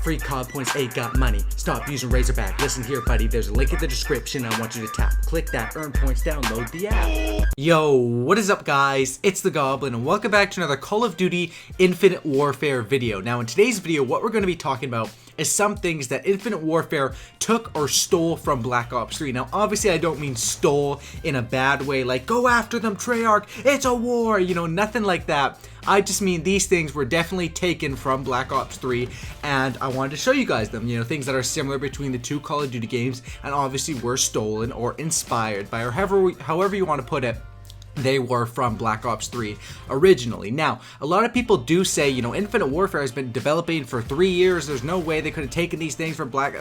free COD points, ain't got money. Stop using Razorback. Listen here, buddy. There's a link in the description. I want you to tap. Click that, earn points, download the app. Yo, what is up, guys? It's the Goblin, and welcome back to another Call of Duty Infinite Warfare video. Now, in today's video, what we're going to be talking about is some things that Infinite Warfare took or stole from Black Ops 3. Now, obviously, I don't mean stole in a bad way, like, go after them, Treyarch, it's a war, you know, nothing like that. I just mean these things were definitely taken from Black Ops 3, and I wanted to show you guys them, you know, things that are similar between the two Call of Duty games, and obviously were stolen or inspired by, or however you want to put it. They were from Black Ops 3 originally. Now, a lot of people do say, you know, Infinite Warfare has been developing for 3 years. There's no way they could have taken these things from Black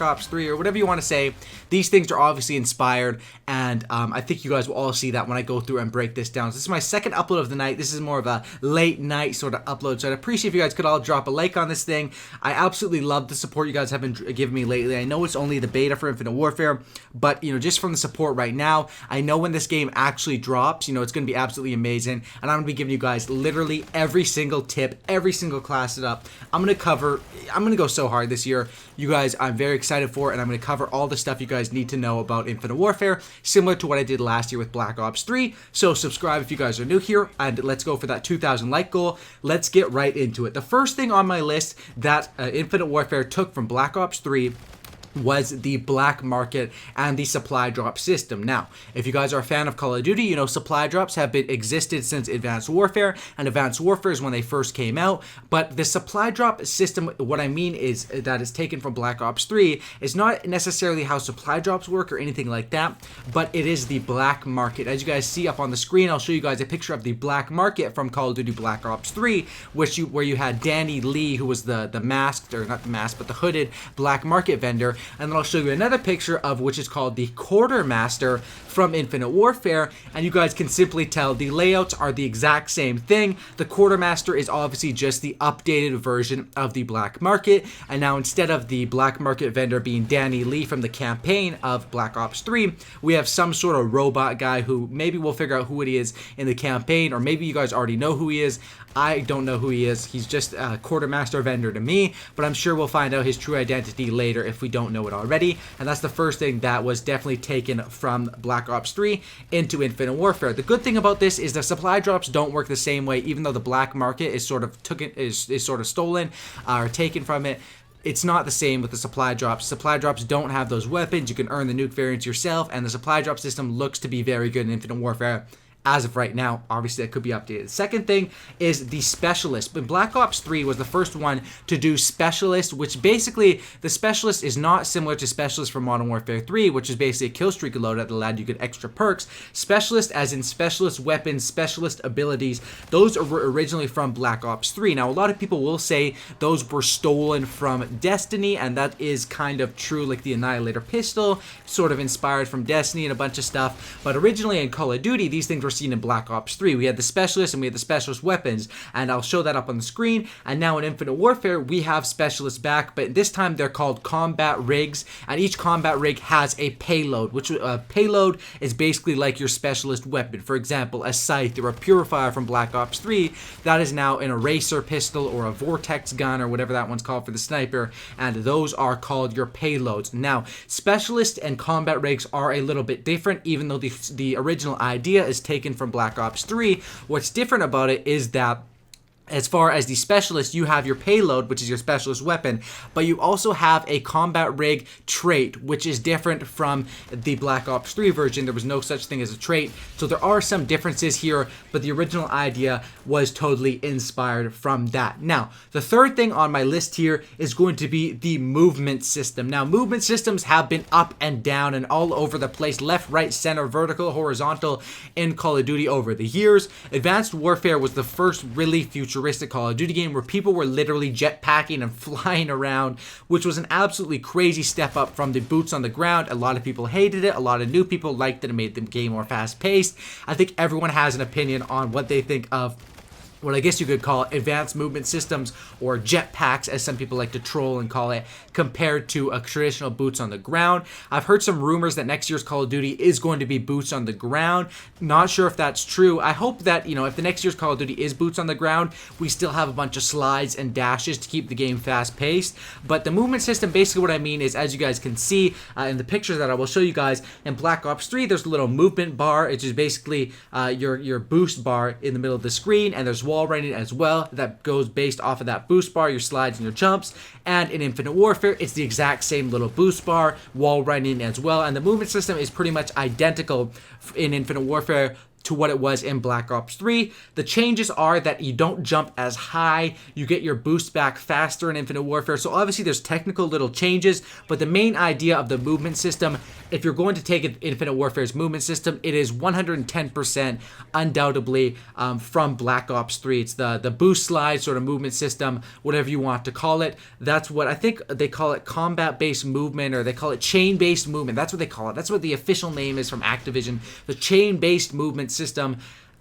Ops 3 or whatever you want to say. These things are obviously inspired, and I think you guys will all see that when I go through and break this down. So this is my second upload of the night. This is more of a late night sort of upload, so I'd appreciate if you guys could all drop a like on this thing. I absolutely love the support you guys have been giving me lately. I know it's only the beta for Infinite Warfare, but, you know, just from the support right now, I know when this game actually drops, you know, it's going to be absolutely amazing, and I'm going to be giving you guys literally every single tip, every single class setup. I'm going to go so hard this year, you guys. I'm very excited for it, and I'm going to cover all the stuff you guys need to know about Infinite Warfare, similar to what I did last year with Black Ops 3. So subscribe if you guys are new here, and let's go for that 2,000 like goal. Let's get right into it. The first thing on my list that Infinite Warfare took from Black Ops 3 was the black market and the supply drop system. Now, if you guys are a fan of Call of Duty, you know supply drops have been existed since Advanced Warfare, and Advanced Warfare is when they first came out. But the supply drop system, what I mean is that is taken from Black Ops 3, is not necessarily how supply drops work or anything like that, but it is the black market. As you guys see up on the screen, I'll show you guys a picture of the black market from Call of Duty Black Ops 3, where you had Danny Lee, who was the masked, or not the masked, but the hooded black market vendor. And then I'll show you another picture of which is called the Quartermaster from Infinite Warfare, and you guys can simply tell the layouts are the exact same thing. The Quartermaster is obviously just the updated version of the black market, and now instead of the black market vendor being Danny Lee from the campaign of Black Ops 3, we have some sort of robot guy who maybe we'll figure out who it is in the campaign, or maybe you guys already know who he is. I don't know who he is. He's just a Quartermaster vendor to me, but I'm sure we'll find out his true identity later if we don't know it already. And that's the first thing that was definitely taken from Black Ops 3 into Infinite Warfare. The good thing about this is the supply drops don't work the same way, even though the black market is sort of stolen or taken from it. It's not the same with the supply drops. Supply drops don't have those weapons. You can earn the nuke variants yourself, and the supply drop system looks to be very good in Infinite Warfare. As of right now, obviously that could be updated. Second thing is the Specialist. But Black Ops 3 was the first one to do Specialist, which basically, the Specialist is not similar to Specialist from Modern Warfare 3, which is basically a kill streak loadout that allowed you to get extra perks. Specialist as in Specialist weapons, Specialist abilities, those were originally from Black Ops 3. Now, a lot of people will say those were stolen from Destiny, and that is kind of true, like the Annihilator pistol, sort of inspired from Destiny and a bunch of stuff. But originally in Call of Duty, these things were seen in Black Ops 3. We had the Specialist and we had the Specialist weapons, and I'll show that up on the screen. And now in Infinite Warfare, we have Specialists back, but this time they're called combat rigs, and each combat rig has a payload, which a payload is basically like your Specialist weapon. For example, a scythe or a purifier from Black Ops 3, that is now an eraser pistol or a vortex gun or whatever that one's called for the sniper, and those are called your payloads. Now, Specialist and combat rigs are a little bit different, even though the original idea is taken from Black Ops 3. What's different about it is that as far as the Specialist, you have your payload, which is your Specialist weapon, but you also have a combat rig trait, which is different from the Black Ops 3 version. There was no such thing as a trait, so there are some differences here, but the original idea was totally inspired from that. Now, the third thing on my list here is going to be the movement system. Now, movement systems have been up and down and all over the place, left, right, center, vertical, horizontal in Call of Duty over the years. Advanced Warfare was the first really futuristic Call of Duty game where people were literally jetpacking and flying around, which was an absolutely crazy step up from the boots on the ground. A lot of people hated it. A lot of new people liked it. It made the game more fast-paced. I think everyone has an opinion on what they think of what I guess you could call advanced movement systems, or jetpacks as some people like to troll and call it, compared to a traditional boots on the ground. I've heard some rumors that next year's Call of Duty is going to be boots on the ground. Not sure if that's true. I hope that, if the next year's Call of Duty is boots on the ground, we still have a bunch of slides and dashes to keep the game fast paced. But the movement system, basically what I mean is, as you guys can see in the pictures that I will show you guys, in Black Ops 3 there's a little movement bar, which is basically your boost bar in the middle of the screen, and there's wall running as well that goes based off of that boost bar, your slides and your jumps. And in Infinite Warfare, it's the exact same little boost bar, wall running as well, and the movement system is pretty much identical in Infinite Warfare to what it was in Black Ops 3. The changes are that you don't jump as high, you get your boost back faster in Infinite Warfare. So obviously there's technical little changes, but the main idea of the movement system, if you're going to take Infinite Warfare's movement system, it is 110% undoubtedly from Black Ops 3. It's the boost slide sort of movement system, whatever you want to call it. That's what I think they call it, combat-based movement, or they call it chain-based movement. That's what they call it. That's what the official name is from Activision, the chain-based movement system.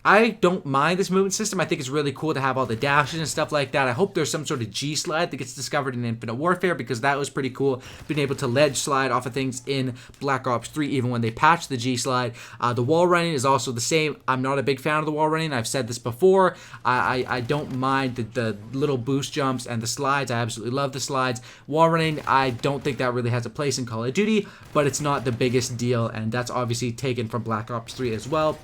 I don't mind this movement system. I think it's really cool to have all the dashes and stuff like that. I hope there's some sort of G slide that gets discovered in Infinite Warfare, because that was pretty cool, being able to ledge slide off of things in Black Ops 3, even when they patched the G slide. The wall running is also the same. I'm not a big fan of the wall running. I've said this before. I don't mind the little boost jumps and the slides. I absolutely love the slides. Wall running, I don't think that really has a place in Call of Duty, but it's not the biggest deal, and that's obviously taken from Black Ops 3 as well.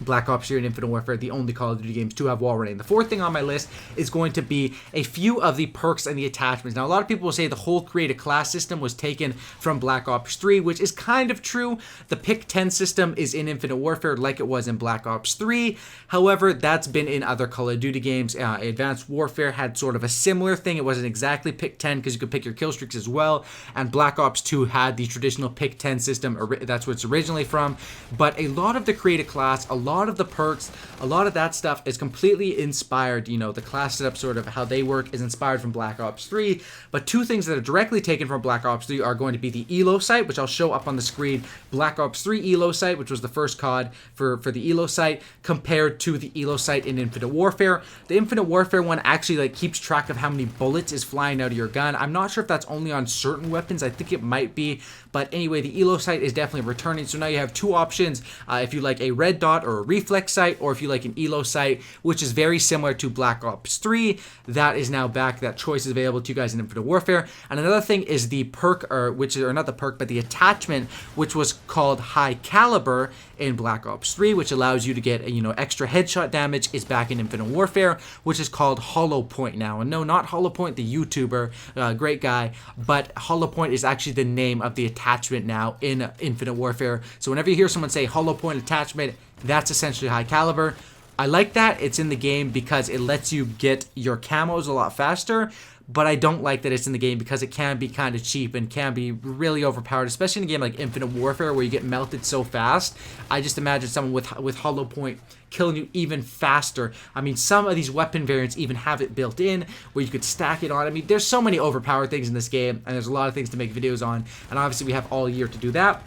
Black Ops 3 and Infinite Warfare, the only Call of Duty games to have wall running. The fourth thing on my list is going to be a few of the perks and the attachments. Now, a lot of people will say the whole create a class system was taken from Black Ops 3, which is kind of true. The pick 10 system is in Infinite Warfare like it was in Black Ops 3. However, that's been in other Call of Duty games. Advanced Warfare had sort of a similar thing. It wasn't exactly pick 10 because you could pick your kill streaks as well. And Black Ops 2 had the traditional pick 10 system. That's what it's originally from. But a lot of the create a class, a lot of the perks, a lot of that stuff is completely inspired. The class setup, sort of how they work, is inspired from Black Ops 3. But two things that are directly taken from Black Ops 3 are going to be the Elo site, which I'll show up on the screen. Black Ops 3 Elo site, which was the first COD for the Elo site, compared to the Elo site in Infinite Warfare. The Infinite Warfare one actually keeps track of how many bullets is flying out of your gun. I'm not sure if that's only on certain weapons. I think it might be. But anyway, the Elo site is definitely returning. So now you have two options. If you like a red dot or a reflex site, or if you like an Elo site, which is very similar to Black Ops 3, that is now back. That choice is available to you guys in Infinite Warfare. And another thing is the perk, or not the perk, but the attachment, which was called High Caliber in Black Ops 3, which allows you to get extra headshot damage, is back in Infinite Warfare, which is called Hollow Point now. And no, not Hollow Point the YouTuber, great guy, but Hollow Point is actually the name of the attachment now in Infinite Warfare. So whenever you hear someone say Hollow Point attachment, that's essentially High Caliber. I like that it's in the game because it lets you get your camos a lot faster, but I don't like that it's in the game because it can be kind of cheap and can be really overpowered, especially in a game like Infinite Warfare where you get melted so fast. I just imagine someone with Hollow Point killing you even faster. I mean, some of these weapon variants even have it built in where you could stack it on. I mean, there's so many overpowered things in this game, and there's a lot of things to make videos on, and obviously we have all year to do that.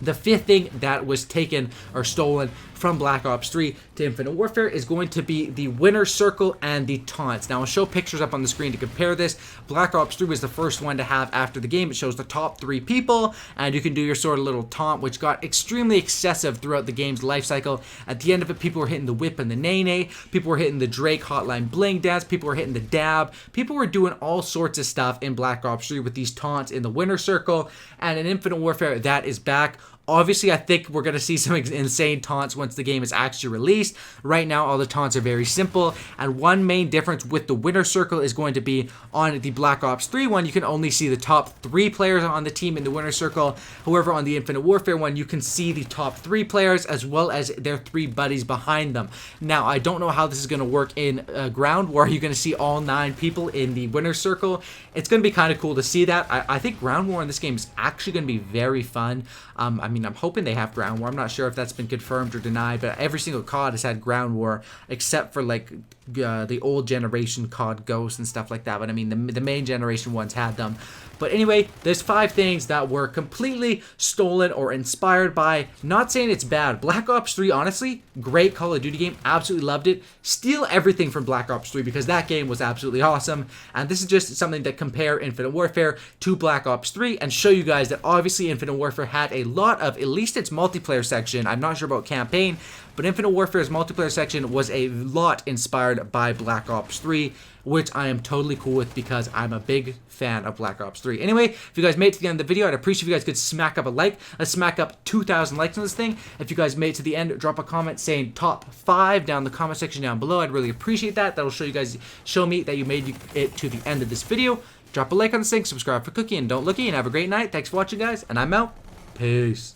The fifth thing that was taken or stolen from Black Ops 3 to Infinite Warfare is going to be the winner circle and the taunts. Now, I'll show pictures up on the screen to compare this. Black Ops 3 was the first one to have after the game. It shows the top 3 people, and you can do your sort of little taunt, which got extremely excessive throughout the game's life cycle. At the end of it, people were hitting the whip and the nay-nay. People were hitting the Drake Hotline Bling dance. People were hitting the dab. People were doing all sorts of stuff in Black Ops 3 with these taunts in the winner circle. And in Infinite Warfare, that is back. Obviously, I think we're going to see some insane taunts once the game is actually released. Right now, all the taunts are very simple, and one main difference with the winner circle is going to be on the Black Ops 3 one, you can only see the top 3 players on the team in the winner circle. However, on the Infinite Warfare one, you can see the top 3 players as well as their 3 buddies behind them. Now, I don't know how this is going to work in Ground War. You're going to see all 9 people in the winner circle. It's going to be kind of cool to see that. I think Ground War in this game is actually going to be very fun. I mean, I'm hoping they have Ground War. I'm not sure if that's been confirmed or denied, but every single COD has had Ground War except for like the old generation COD Ghosts and stuff like that. But I mean, the main generation ones had them. But anyway, there's 5 things that were completely stolen or inspired by. Not saying it's bad. Black Ops 3, honestly, great Call of Duty game. Absolutely loved it. Steal everything from Black Ops 3 because that game was absolutely awesome. And this is just something that compare Infinite Warfare to Black Ops 3 and show you guys that obviously Infinite Warfare had a lot of, at least its multiplayer section, I'm not sure about campaign, but Infinite Warfare's multiplayer section was a lot inspired by Black Ops 3, which I am totally cool with because I'm a big fan of Black Ops 3. Anyway, if you guys made it to the end of the video, I'd appreciate if you guys could smack up a like. Let's smack up 2,000 likes on this thing. If you guys made it to the end, drop a comment saying top 5 down in the comment section down below. I'd really appreciate that. That'll show me that you made it to the end of this video. Drop a like on this thing, subscribe for Cookie, and don't looky, and have a great night. Thanks for watching, guys, and I'm out. Peace.